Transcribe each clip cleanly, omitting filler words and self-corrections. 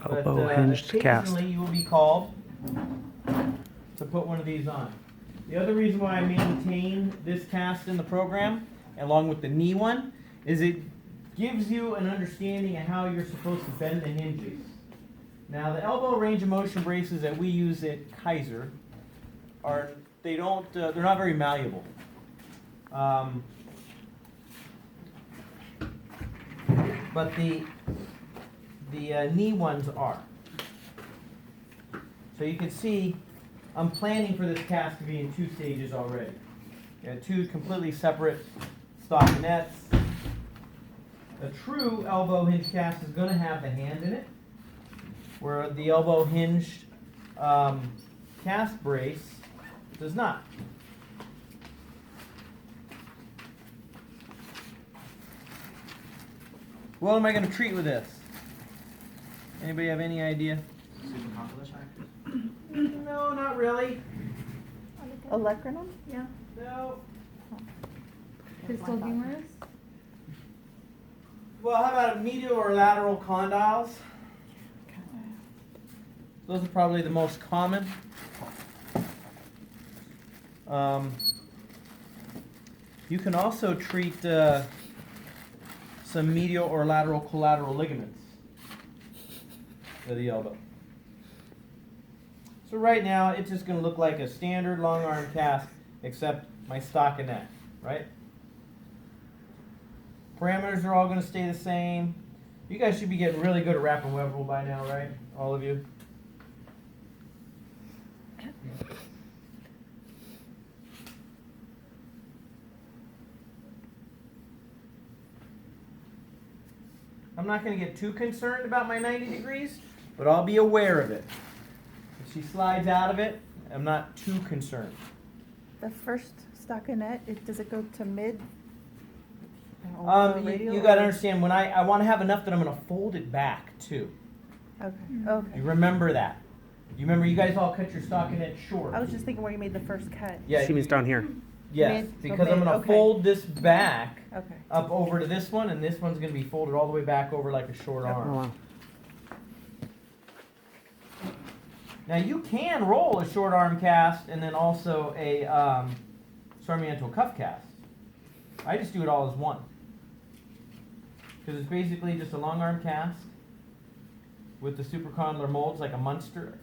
Elbow hinged cast. Occasionally you will be called to put one of these on. The other reason why I maintain this cast in the program, along with the knee one, is it gives you an understanding of how you're supposed to bend the hinges. Now the elbow range of motion braces that we use at Kaiser they're not very malleable. But the knee ones are. So you can see I'm planning for this cast to be in 2 stages already. You got 2 completely separate stockinettes. A true elbow hinge cast is going to have the hand in it, where the elbow hinged cast brace does not. What am I going to treat with this? Anybody have any idea? No, not really. Olecranon? Yeah. No. Crystal humorous? Well, how about medial or lateral condyles? Those are probably the most common. You can also treat some medial or lateral collateral ligaments of the elbow. So right now, it's just going to look like a standard long arm cast, except my stockinette, right? Parameters are all going to stay the same. You guys should be getting really good at wrapping Weberable by now, right? All of you? I'm not going to get too concerned about my 90 degrees, but I'll be aware of it. If she slides out of it, I'm not too concerned. The first stockinette, does it go to mid? You got to understand, when I want to have enough that I'm going to fold it back too. Okay. Okay. You remember that. You remember you guys all cut your stockinette short. I was just thinking where you made the first cut. Yeah. She means down here. Yes, Mid, because go I'm mid, going to okay. fold this back Okay. up over to this one, and this one's going to be folded all the way back over like a short Oh, arm. wow. Now you can roll a short arm cast and then also a Sarmiento cuff cast. I just do it all as one. Because it's basically just a long arm cast with the supercondylar molds like a Munster.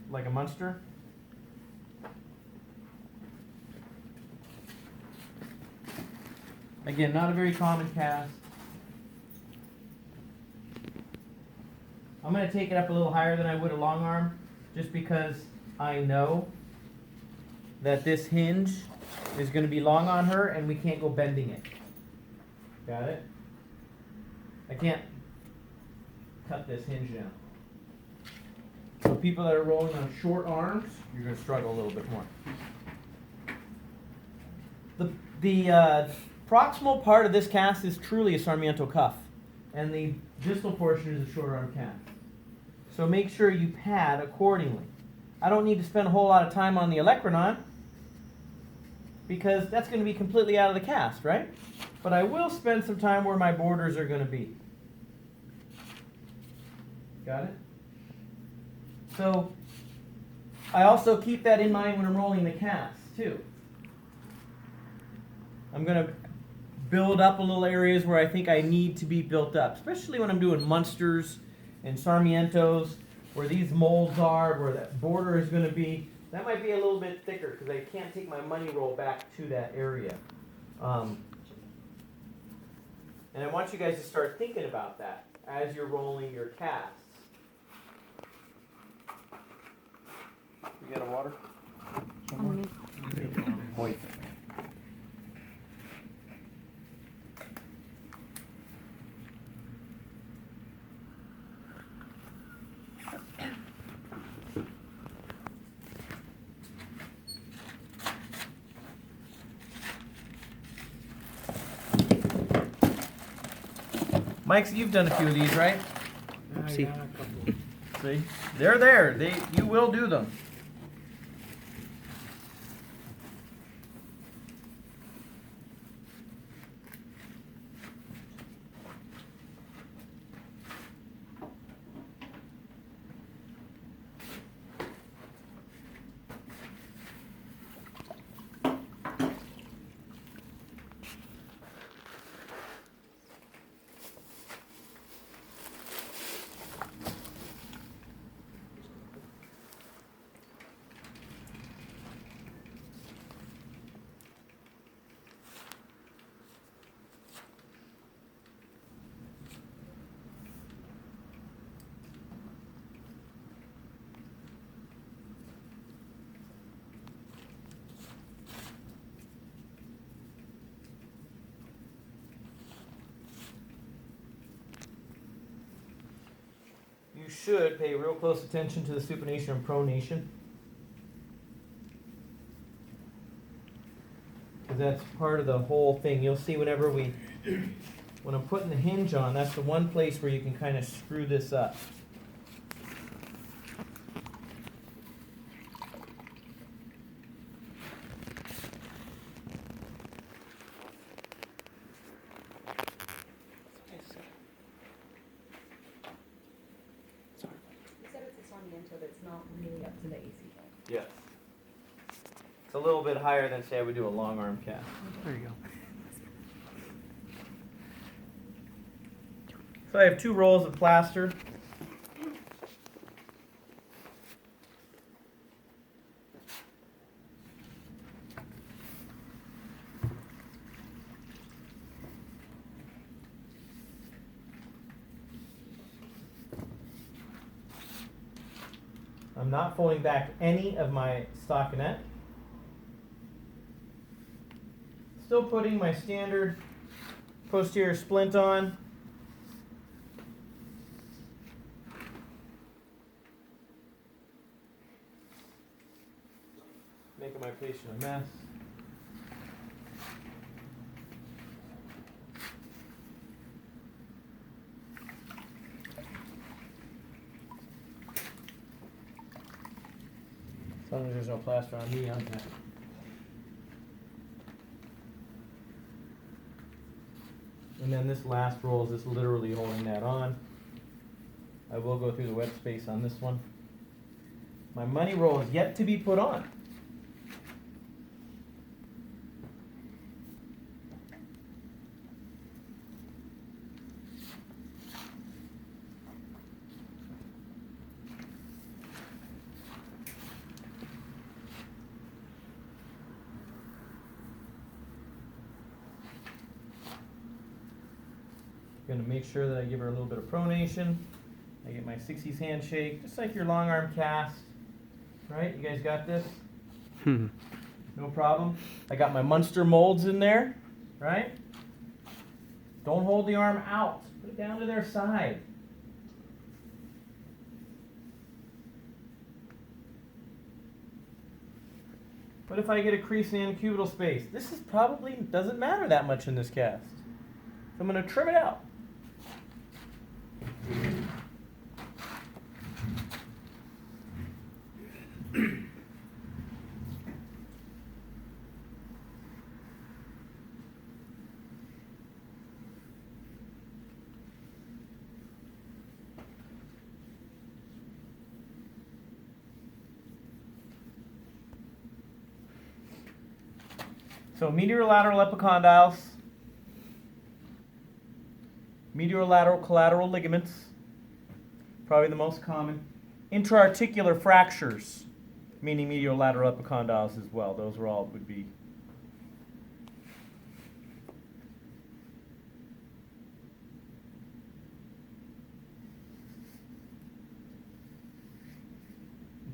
Again, not a very common cast. I'm going to take it up a little higher than I would a long arm, just because I know that this hinge is going to be long on her and we can't go bending it. Got it? I can't cut this hinge down. So people that are rolling on short arms, you're going to struggle a little bit more. The proximal part of this cast is truly a Sarmiento cuff, and the distal portion is a short arm cast. So make sure you pad accordingly. I don't need to spend a whole lot of time on the Olecranon, because that's going to be completely out of the cast, right? But I will spend some time where my borders are going to be. Got it? So I also keep that in mind when I'm rolling the cast, too. I'm going to build up a little areas where I think I need to be built up, especially when I'm doing Munsters and Sarmientos, where these molds are, where that border is going to be. That might be a little bit thicker because I can't take my money roll back to that area. And I want you guys to start thinking about that as you're rolling your casts. You got a water? Point. Mike, you've done a few of these, right? Oopsie. See? They're there. You will do them. you should pay real close attention to the supination and pronation. Because that's part of the whole thing. You'll see when I'm putting the hinge on, that's the one place where you can kind of screw this up. You said it's a Sony until it's not really up to the AC. Yes. It's a little bit higher than, say, I would do a long arm cast. There you go. So I have 2 rolls of plaster. I'm not folding back any of my stockinette. Still putting my standard posterior splint on. Making my patient a mess. As long as there's no plaster on me, I'm happy. And then this last roll is just literally holding that on. I will go through the wet space on this one. My money roll is yet to be put on. Going to make sure that I give her a little bit of pronation. I get my 60s handshake, just like your long arm cast. Right? You guys got this? No problem. I got my Munster molds in there. Right? Don't hold the arm out. Put it down to their side. What if I get a crease in the antecubital space? This is probably doesn't matter that much in this cast. So I'm going to trim it out. So medial-lateral epicondyles, medial-lateral collateral ligaments, probably the most common. Intra-articular fractures, meaning medial-lateral epicondyles as well. Those are all would be.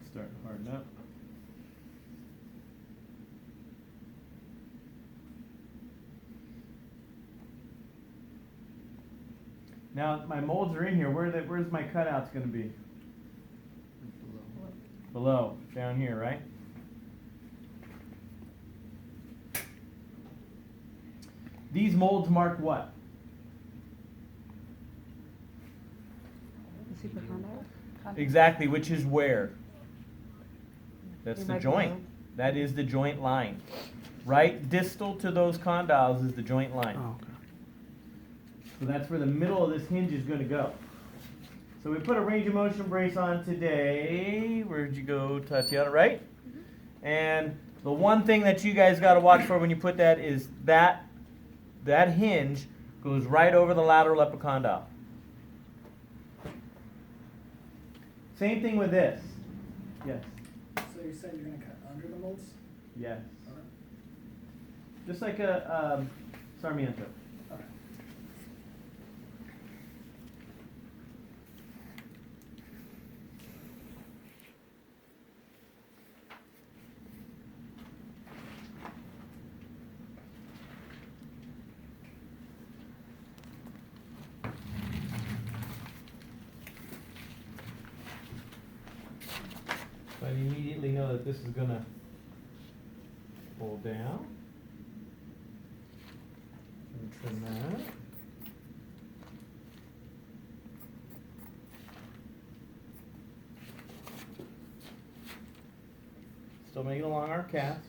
It's starting to harden up. Now my molds are in here. Where's my cutouts going to be? Below, down here, right? These molds mark what? Exactly, which is where? That's the joint. That is the joint line. Right distal to those condyles is the joint line. Oh, okay. So that's where the middle of this hinge is going to go. So we put a range of motion brace on today. Where'd you go, Tatiana? Right? And the one thing that you guys got to watch for when you put that is that hinge goes right over the lateral epicondyle. Same thing with this. Yes. So you said you're going to cut under the molds? Yes. Okay. Just like a Sarmiento. Okay. But immediately know that this is gonna fold down. And trim that. Still making a long arm cast.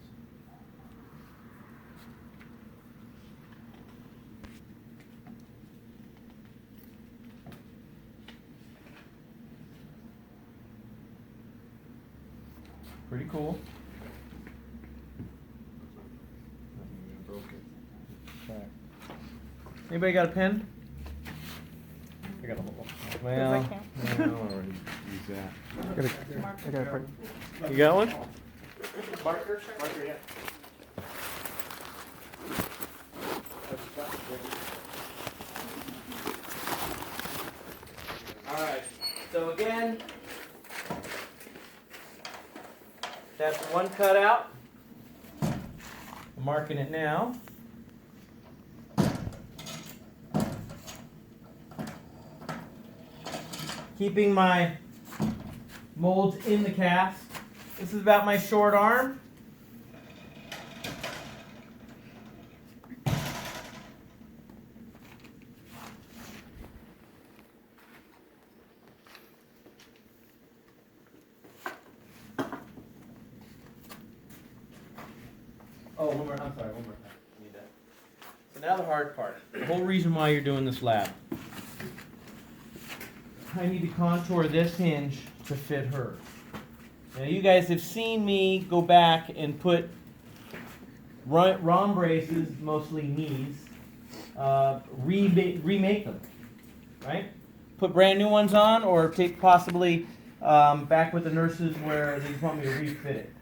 Pretty cool. Anybody got a pen? I got a little. Well, I can't. yeah, I'll already use that. I got a part. You got one? Marker? Marker, yeah. Alright, so again, that's one cutout. I'm marking it now. Keeping my molds in the cast. This is about my short arm. Oh, one more. I'm sorry, one more time. I need that. So now the hard part. The whole reason why you're doing this lab. I need to contour this hinge to fit her. Now you guys have seen me go back and put ROM braces, mostly knees, remake them, right? Put brand new ones on, or take possibly back with the nurses where they just want me to refit it.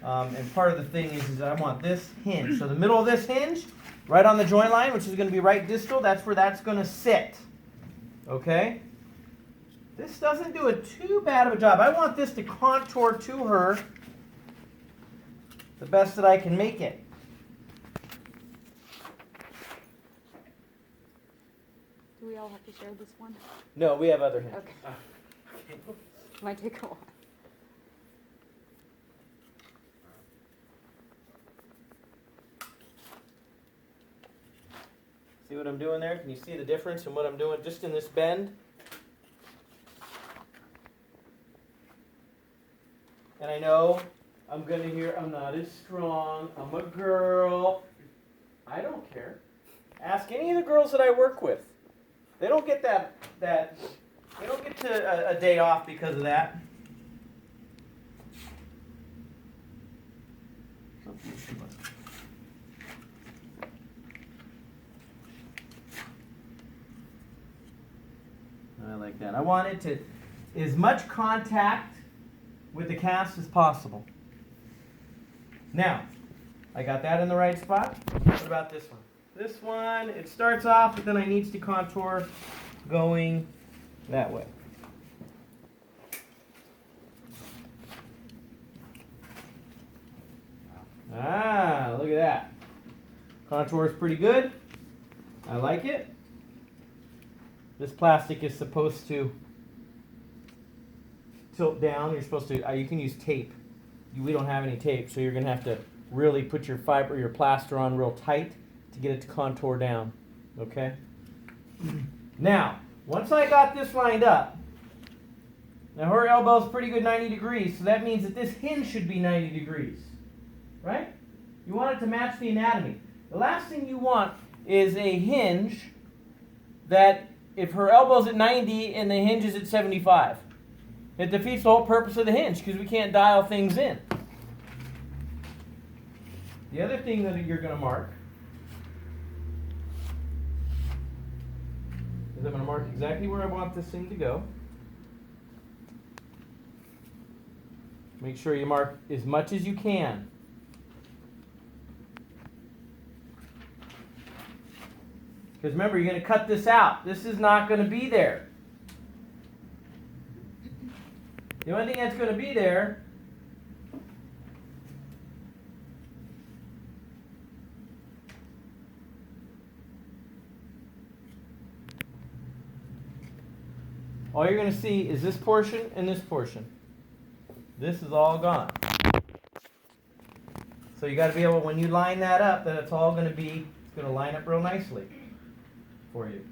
And part of the thing is that I want this hinge. So the middle of this hinge, right on the joint line, which is going to be right distal, that's where that's going to sit. Okay? This doesn't do a too bad of a job. I want this to contour to her the best that I can make it. Do we all have to share this one? No, we have other hinges. Okay. Might take a while. See what I'm doing there? Can you see the difference in what I'm doing just in this bend? And I know I'm going to hear, I'm not as strong, I'm a girl. I don't care. Ask any of the girls that I work with. They don't get they don't get to a day off because of that. I like that. I want it to, as much contact with the cast as possible. Now, I got that in the right spot. What about this one? This one, it starts off, but then I needs to contour going that way. Ah, look at that. Contour is pretty good. I like it. This plastic is supposed to tilt down. You're supposed to, you can use tape. We don't have any tape, so you're going to have to really put your fiber, your plaster on real tight to get it to contour down. Okay? Now, once I got this lined up, now her elbow's pretty good 90 degrees, so that means that this hinge should be 90 degrees. Right? You want it to match the anatomy. The last thing you want is a hinge that, if her elbow's at 90 and the hinge is at 75, it defeats the whole purpose of the hinge because we can't dial things in. The other thing that you're going to mark is I'm going to mark exactly where I want this thing to go. Make sure you mark as much as you can. Because remember, you're going to cut this out. This is not going to be there. The only thing that's going to be there all you're going to see is this portion and this portion. This is all gone. So you got to be able, when you line that up, that it's all going to be, it's going to line up real nicely for you.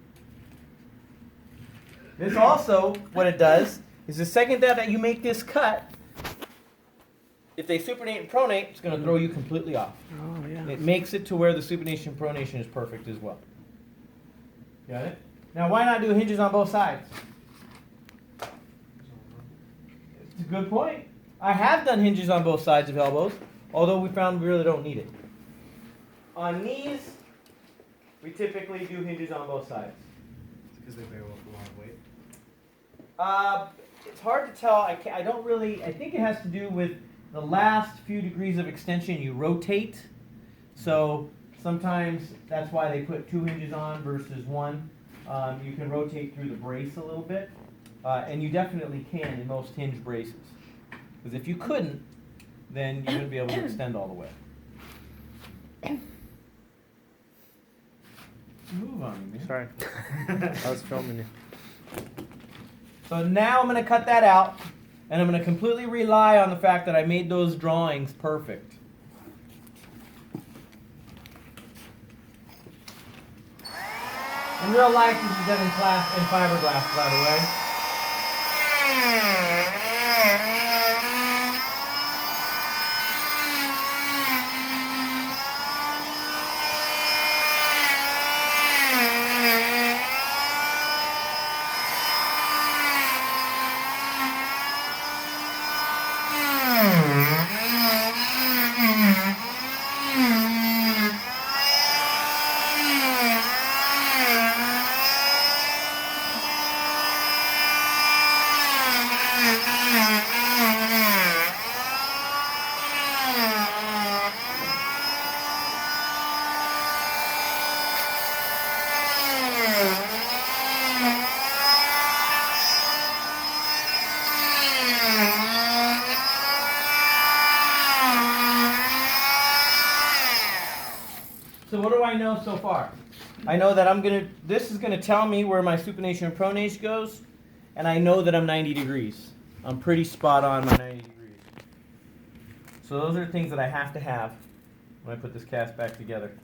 This also, what it does, is the second that you make this cut, if they supinate and pronate, it's going to throw you completely off. Oh, yeah. It makes it to where the supination and pronation is perfect as well. Got it? Now, why not do hinges on both sides? It's a good point. I have done hinges on both sides of elbows, although we found we really don't need it. On knees, we typically do hinges on both sides. Because they bear with a lot of weight. It's hard to tell. I think it has to do with the last few degrees of extension you rotate. So sometimes that's why they put 2 hinges on versus 1. You can rotate through the brace a little bit. And you definitely can in most hinge braces. Because if you couldn't, then you wouldn't be able to extend all the way. Move on, man. Sorry. I was filming you. So now I'm going to cut that out, and I'm going to completely rely on the fact that I made those drawings perfect. In real life, this is done in fiberglass, by the way. So what do I know so far? I know that this is gonna tell me where my supination and pronation goes, and I know that I'm 90 degrees. I'm pretty spot on my 90 degrees. So those are things that I have to have when I put this cast back together.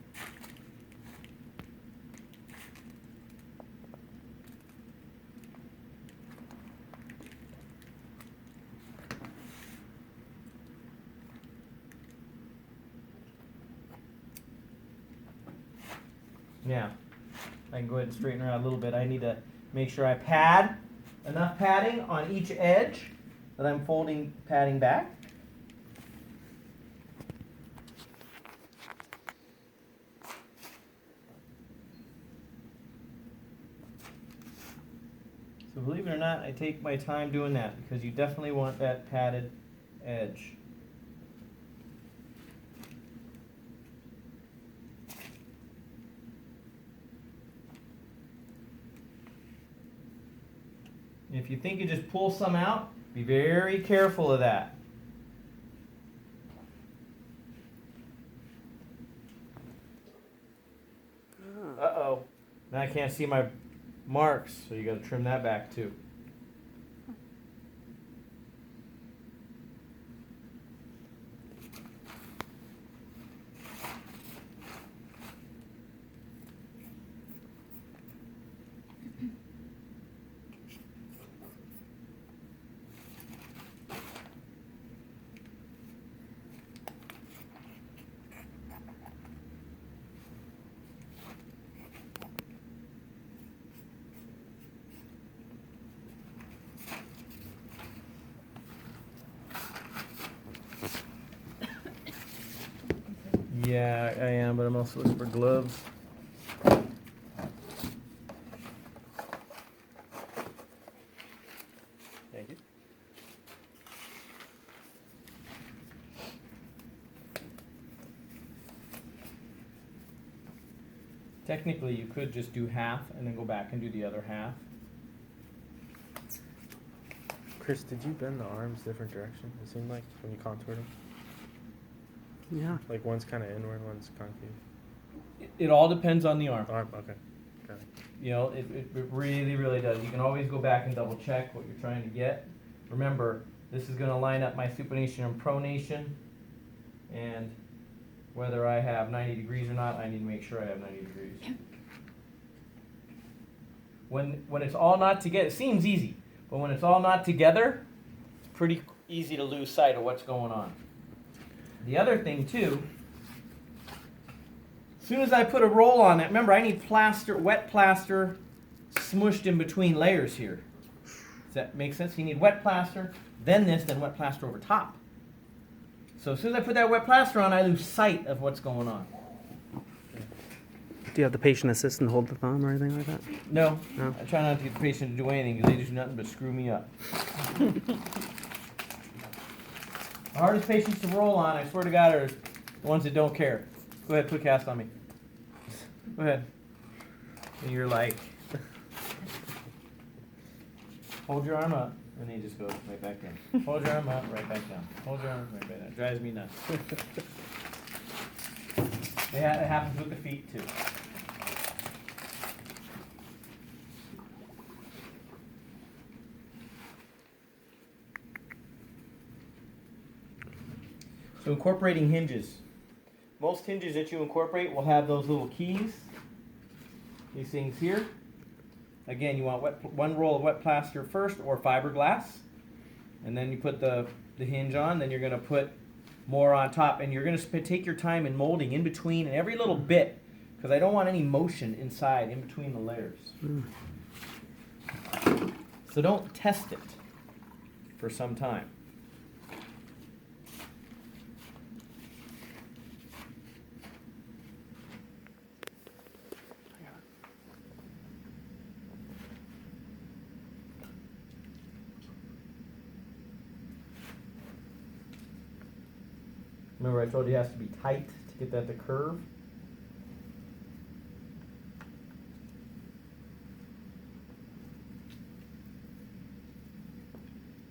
Yeah, I can go ahead and straighten her out a little bit. I need to make sure I pad enough padding on each edge that I'm folding padding back. So believe it or not, I take my time doing that because you definitely want that padded edge. If you think you just pull some out, be very careful of that. Uh-oh. Now I can't see my marks, so you got to trim that back too. Yeah, I am, but I'm also looking for gloves. Thank you. Technically, you could just do half and then go back and do the other half. Chris, did you bend the arms different direction? It seemed like when you contoured them. Yeah. Like one's kind of inward, one's concave. It all depends on the arm. Arm, okay. Got it. You know, it really, really does. You can always go back and double check what you're trying to get. Remember, This is going to line up my supination and pronation, and whether I have 90 degrees or not, I need to make sure I have 90 degrees. When it's all not together, it seems easy, but when it's all not together, it's pretty easy to lose sight of what's going on. The other thing too, as soon as I put a roll on it, remember I need plaster, wet plaster, smushed in between layers here. Does that make sense? You need wet plaster, then this, then wet plaster over top. So as soon as I put that wet plaster on, I lose sight of what's going on. Do you have the patient assistant hold the thumb or anything like that? No, No? I try not to get the patient to do anything because they do nothing but screw me up. The hardest patients to roll on, I swear to God, are the ones that don't care. Go ahead, put a cast on me. Go ahead. And you're like, hold your arm up, and then you just go right back down. Hold your arm up, right back down. Hold your arm right back down. It drives me nuts. It happens with the feet too. So incorporating hinges. Most hinges that you incorporate will have those little keys. These things here. Again, you want one roll of wet plaster first or fiberglass. And then you put the hinge on. Then you're going to put more on top. And you're going to take your time in molding in between and every little bit. Because I don't want any motion inside in between the layers. So don't test it for some time. Remember I told you it has to be tight to get that to curve?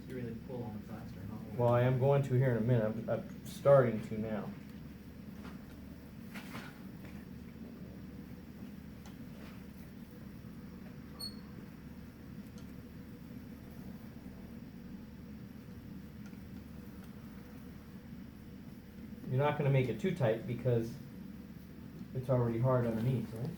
You really pull on the plaster, huh? Well, I am going to here in a minute. I'm starting to now. You're not going to make it too tight because it's already hard underneath, right?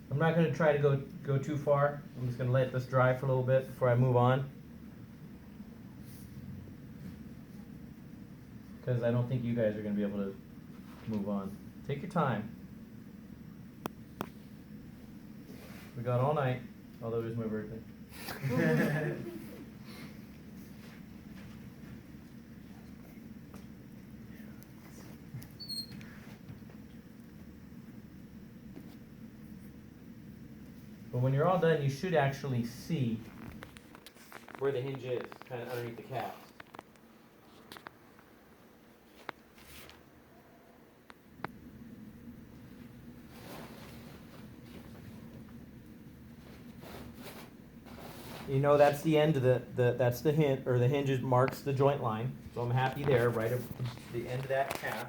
I'm not going to try to go too far. I'm just going to let this dry for a little bit before I move on. Because I don't think you guys are going to be able to move on. Take your time. We got all night, although it is my birthday. But when you're all done, you should actually see where the hinge is, kind of underneath the cast. You know that's the end of that's the hinge, or the hinge marks the joint line. So I'm happy there, right at the end of that cast.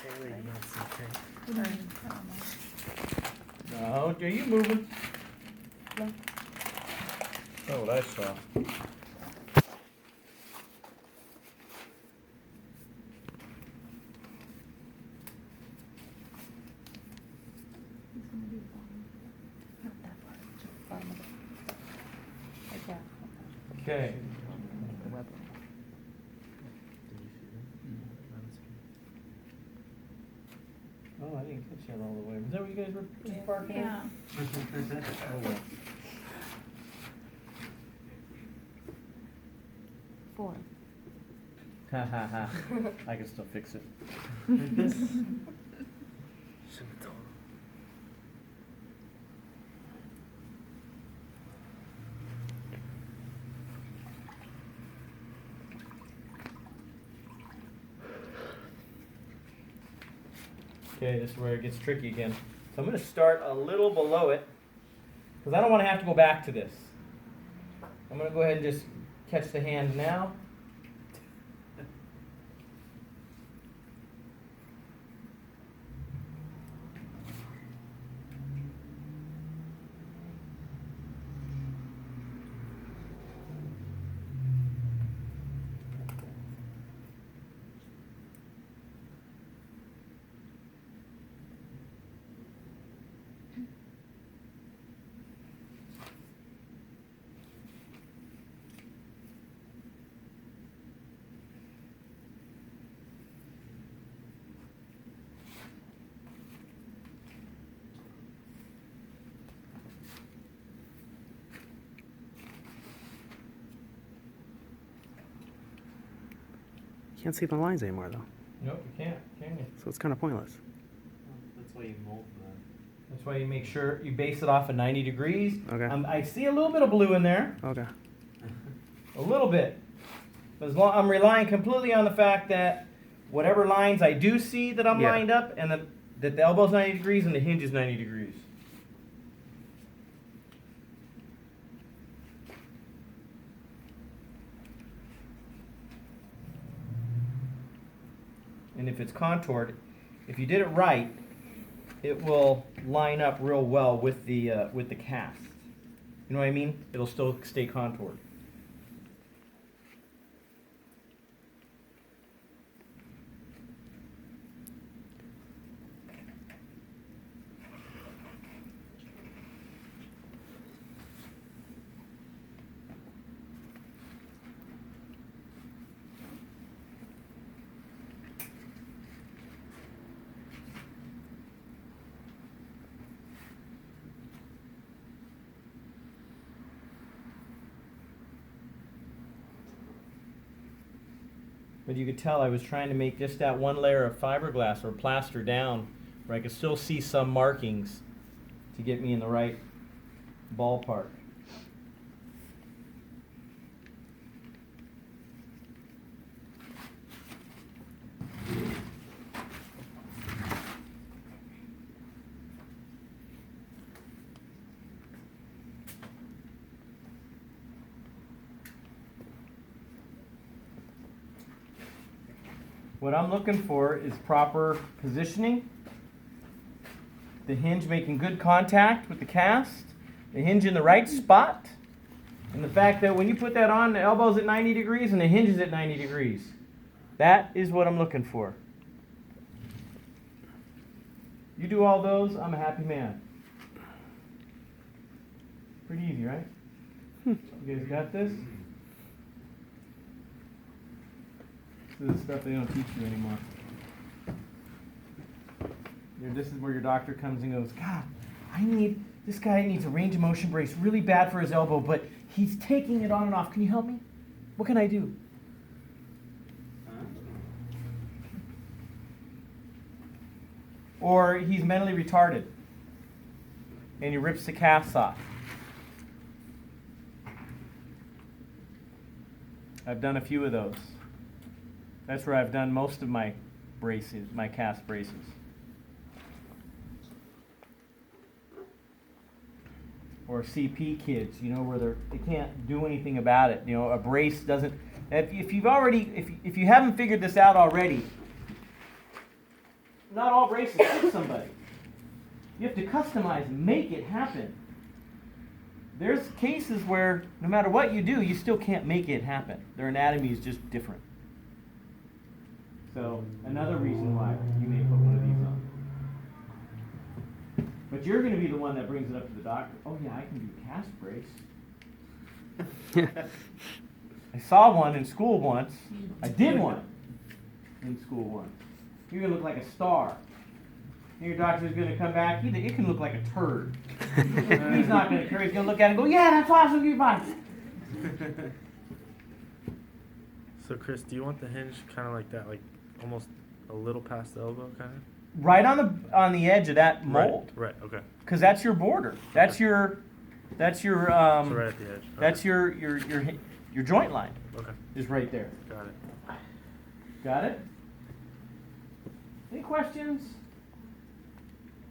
Taylor, you not see tape? What do you mean? I don't know. No, are you moving? Oh, what I saw. It's gonna be long. Not that far, just the bottom of it. Like that. Okay. Did you see that? Oh, I didn't catch that all the way. Was that where you guys were parking? Yeah. Oh, well. 4. Ha ha ha. I can still fix it. Shouldn't have told him. Okay, this is where it gets tricky again. So I'm going to start a little below it because I don't want to have to go back to this. I'm going to go ahead and just catch the hand now. You can't see the lines anymore, though. Nope, you can't, can you? So it's kind of pointless. That's why you mold that. That's why you make sure you base it off at 90 degrees. Okay. I see a little bit of blue in there, Okay. a little bit. But as long, I'm relying completely on the fact that whatever lines I do see that I'm Yeah. lined up, and that the elbow's 90 degrees and the hinge is 90 degrees. And if it's contoured, if you did it right, it will line up real well with the cast. You know what I mean? It'll still stay contoured. But you could tell I was trying to make just that one layer of fiberglass or plaster down where I could still see some markings to get me in the right ballpark. What I'm looking for is proper positioning, the hinge making good contact with the cast, the hinge in the right spot, and the fact that when you put that on, the elbow's at 90 degrees and the hinge is at 90 degrees. That is what I'm looking for. You do all those, I'm a happy man. Pretty easy, right? You guys got this? This is the stuff they don't teach you anymore. This is where your doctor comes and goes, God, this guy needs a range of motion brace really bad for his elbow, but he's taking it on and off. Can you help me? What can I do? Or he's mentally retarded and he rips the casts off. I've done a few of those. That's where I've done most of my braces, my cast braces. Or CP kids, where they can't do anything about it. A brace doesn't. If you haven't figured this out already, not all braces fit somebody. You have to customize, make it happen. There's cases where no matter what you do, you still can't make it happen. Their anatomy is just different. So another reason why you may put one of these on. But you're going to be the one that brings it up to the doctor. Oh yeah, I can do cast brace. I saw one in school once. I did one in school once. You're going to look like a star. And your doctor's going to come back. It can look like a turd. He's not going to care. He's going to look at it and go, yeah, that's awesome. You're fine. So Chris, do you want the hinge kind of like that, like almost a little past the elbow, kind of? Right on the edge of that mold. Right. Okay. Because that's your border. That's Okay. your So right at the edge. Okay. that's your joint line Okay. is right there. Got it. Got it? Any questions?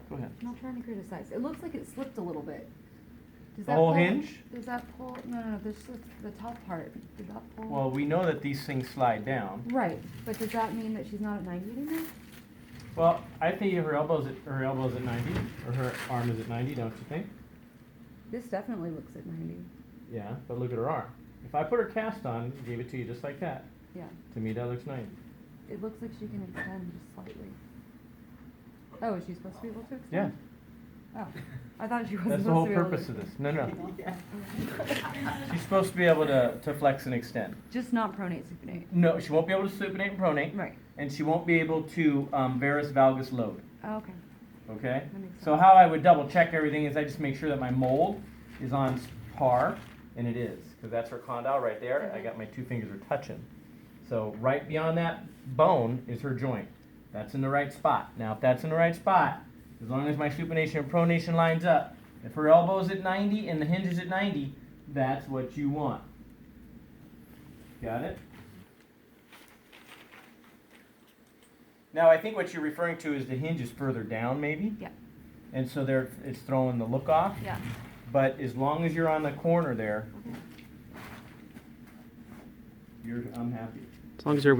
Go ahead. I'm not trying to criticize. It looks like it slipped a little bit. Does The whole pull- hinge? Does that pull? No. This is the top part. Does that pull? Well, we know that these things slide down. Right, but does that mean that she's not at 90 anymore? Well, I think her elbow's at 90, or her arm is at 90, don't you think? This definitely looks at 90. Yeah, but look at her arm. If I put her cast on, gave it to you just like that, Yeah. to me that looks 90. It looks like she can extend just slightly. Oh, is she supposed to be able to extend? Yeah, Oh, I thought she wasn't that's the supposed whole to be able purpose to of this. extend. No. She's supposed to be able to flex and extend. Just not pronate supinate. No, she won't be able to supinate and pronate. Right. And she won't be able to varus valgus load. Oh, okay. Okay? That makes So sense. how I would double check everything is I just make sure that my mold is on par, and it is, because that's her condyle right there. I got my two fingers are touching. So right beyond that bone is her joint. That's in the right spot. Now if that's in the right spot, as long as my supination and pronation lines up, if her elbow's at 90 and the hinge is at 90, that's what you want. Got it? Now I think what you're referring to is the hinge is further down maybe, Yeah. and so there it's throwing the look off. Yeah. But as long as you're on the corner there, Okay. I'm happy. As long as you're